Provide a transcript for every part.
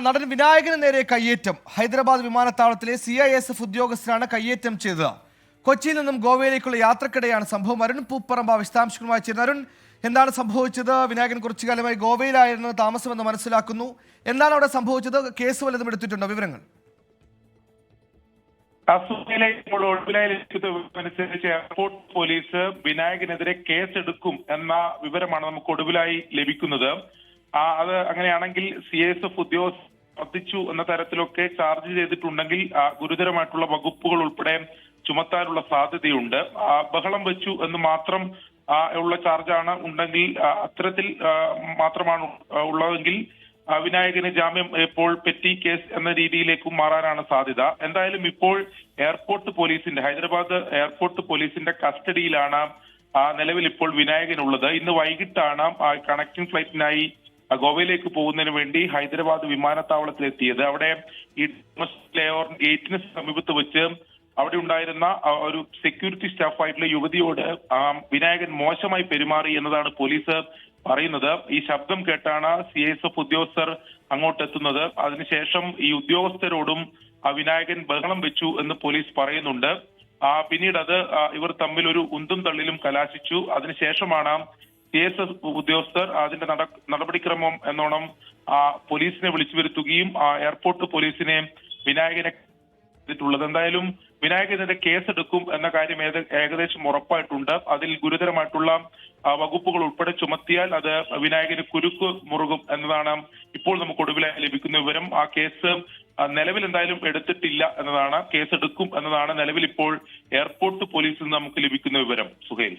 നടൻ വിനായകന് നേരെ കയ്യേറ്റം. ഹൈദരാബാദ് വിമാനത്താവളത്തിലെ CISF ഉദ്യോഗസ്ഥരാണ് കയ്യേറ്റം ചെയ്തത്. കൊച്ചിയിൽ നിന്നും ഗോവയിലേക്കുള്ള യാത്രക്കിടെയാണ് സംഭവം. അരുൺ പൂപ്പറമ്പ വിശദാംശങ്ങളുമായി ചേരുന്നു. അരുൺ, എന്താണ് സംഭവിച്ചത്? വിനായകൻ കുറച്ചു കാലമായി ഗോവയിലായിരുന്നു താമസമെന്ന് മനസ്സിലാക്കുന്നു. എന്താണ് അവിടെ സംഭവിച്ചത്? കേസ് വല്ലതും എടുത്തിട്ടുണ്ടോ? വിവരങ്ങൾ. അനുസരിച്ച് എയർപോർട്ട് പോലീസ് വിനായകനെതിരെ കേസെടുക്കും എന്ന വിവരമാണ് നമുക്ക് ഒടുവിലായി ലഭിക്കുന്നത്. അത് അങ്ങനെയാണെങ്കിൽ CISF ഉദ്യോഗസ്ഥർ വർദ്ധിച്ചു എന്ന തരത്തിലൊക്കെ ചാർജ് ചെയ്തിട്ടുണ്ടെങ്കിൽ ഗുരുതരമായിട്ടുള്ള വകുപ്പുകൾ ഉൾപ്പെടെ ചുമത്താനുള്ള സാധ്യതയുണ്ട്. ബഹളം വെച്ചു എന്ന് മാത്രം ഉള്ള ചാർജാണ് ഉണ്ടെങ്കിൽ, അത്തരത്തിൽ മാത്രമാണ് ഉള്ളതെങ്കിൽ വിനായകന് ജാമ്യം ഇപ്പോൾ പെറ്റി കേസ് എന്ന രീതിയിലേക്കും മാറാനാണ് സാധ്യത. എന്തായാലും ഇപ്പോൾ എയർപോർട്ട് പോലീസിന്റെ, ഹൈദരാബാദ് എയർപോർട്ട് പോലീസിന്റെ കസ്റ്റഡിയിലാണ് നിലവിൽ ഇപ്പോൾ വിനായകനുള്ളത്. ഇന്ന് വൈകിട്ടാണ് കണക്റ്റിംഗ് ഫ്ലൈറ്റിനായി ഗോവയിലേക്ക് പോകുന്നതിന് വേണ്ടി ഹൈദരാബാദ് വിമാനത്താവളത്തിലെത്തിയത്. അവിടെ ഈ ലെയർ ഗേറ്റിന് സമീപത്ത് വെച്ച് അവിടെ ഉണ്ടായിരുന്ന ഒരു സെക്യൂരിറ്റി സ്റ്റാഫായിട്ടുള്ള യുവതിയോട് വിനായകൻ മോശമായി പെരുമാറി എന്നതാണ് പോലീസ് പറയുന്നത്. ഈ ശബ്ദം കേട്ടാണ് CISF ഉദ്യോഗസ്ഥർ അങ്ങോട്ട് എത്തുന്നത്. അതിനുശേഷം ഈ ഉദ്യോഗസ്ഥരോടും വിനായകൻ ബഹളം വെച്ചു എന്ന് പോലീസ് പറയുന്നുണ്ട്. പിന്നീട് ഇവർ തമ്മിൽ ഒരു ഉന്തും തള്ളിലും കലാശിച്ചു. അതിനുശേഷമാണ് CISF ഉദ്യോഗസ്ഥർ അതിന്റെ നടപടിക്രമം എന്നോണം പോലീസിനെ വിളിച്ചു വരുത്തുകയും എയർപോർട്ട് പോലീസിനെ വിനായകനെ ുള്ളത്. എന്തായാലും വിനായകനെതിരെ കേസെടുക്കും എന്ന കാര്യം ഏകദേശം ഉറപ്പായിട്ടുണ്ട്. അതിൽ ഗുരുതരമായിട്ടുള്ള വകുപ്പുകൾ ഉൾപ്പെടെ ചുമത്തിയാൽ അത് വിനായകന് കുരുക്ക് മുറുകും എന്നതാണ് ഇപ്പോൾ നമുക്ക് ഒടുവിലായി ലഭിക്കുന്ന വിവരം. ആ കേസ് നിലവിൽ എന്തായാലും എടുത്തിട്ടില്ല എന്നതാണ്, കേസെടുക്കും എന്നതാണ് നിലവിൽ ഇപ്പോൾ എയർപോർട്ട് പോലീസിൽ നിന്ന് നമുക്ക് ലഭിക്കുന്ന വിവരം. സുഹൈൽ.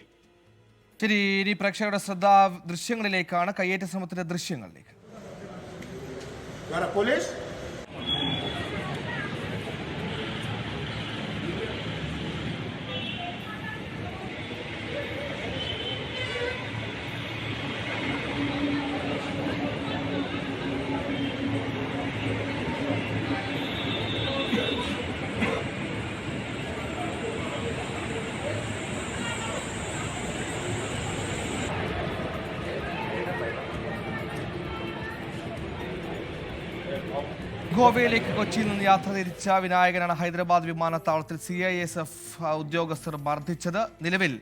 ശരി, ഇനി പ്രേക്ഷകരുടെ ശ്രദ്ധ ദൃശ്യങ്ങളിലേക്കാണ്. കയ്യേറ്റ ശ്രമത്തിന്റെ ദൃശ്യങ്ങളിലേക്ക്. ഗോവയിലേക്ക് കൊച്ചിയിൽ നിന്ന് യാത്ര തിരിച്ച വിനായകനാണ് ഹൈദരാബാദ് വിമാനത്താവളത്തിൽ CISF ഉദ്യോഗസ്ഥർ മർദ്ദിച്ചത്. നിലവിൽ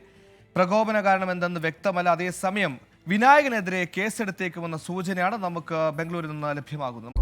പ്രകോപന കാരണം എന്തെന്ന് വ്യക്തമല്ല. അതേസമയം വിനായകനെതിരെ കേസെടുത്തേക്കുമെന്ന സൂചനയാണ് നമുക്ക് ബംഗളൂരിൽ നിന്ന് ലഭ്യമാകുന്നത്.